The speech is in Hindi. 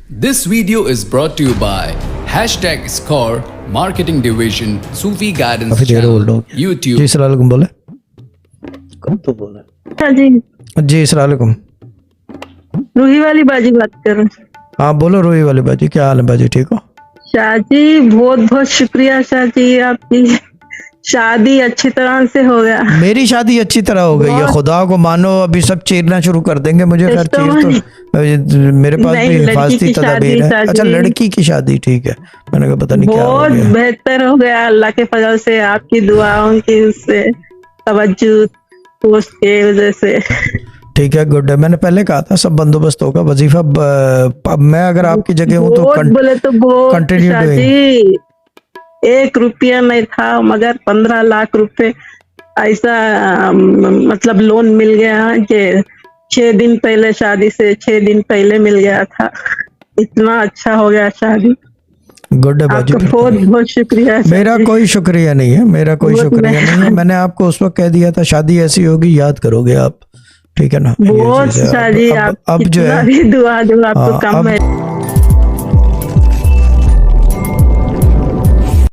This video is brought to you by #Score Marketing Division Sufi Guidance काफी देर होल्ड हो Channel गया। YouTube। जी सलाम अलैकुम बोले। कब तो बोला हाँ जी, जी सलाम अलैकुम। रूही वाली बाजी बात कर रहे हैं। हाँ बोलो रोही वाले बाजी, क्या हाल है बाजी, ठीक हो? शाहजी बहुत बहुत शुक्रिया शाहजी, आपकी शादी अच्छी तरह से हो गया। मेरी शादी अच्छी तरह हो गई है, खुदा को मानो। अभी सब चीरना शुरू कर देंगे मुझे, खैर चीर तो मेरे पास नहीं, भी लड़की हिफाजती की तदाबीर है। शादी, अच्छा लड़की की शादी, ठीक है। मैंने कहा पता नहीं क्या हो बहुत गया। बेहतर हो गया अल्लाह के फजल से, आपकी दुआओं की उससे तवज्जो पोस्ट के वजह से। ठीक है, गुड है। मैंने पहले कहा था सब बंदोबस्त होगा। वजीफा मैं अगर आपकी जगह हूँ तो बोले तो बहुत कंटिन्यू डूइंग। शाहजी, 1 रुपया नहीं था मगर 15 लाख रुपए ऐसा मतलब लोन मिल गया कि 6 दिन पहले, शादी से 6 दिन पहले मिल गया था। इतना अच्छा हो गया शादी। गुड है बाजी। आपका बहुत बहुत शुक्रिया। मेरा कोई शुक्रिया नहीं है, मेरा कोई बहुत शुक्रिया नहीं है। मैंने आपको उस वक्त कह दिया था शादी ऐसी होगी, याद करोगे आप, ठीक है ना? ये बहुत चीज़ है। शाहजी, अब आप जो कितना है भी दुआ दो आपको हाँ, कम अब है।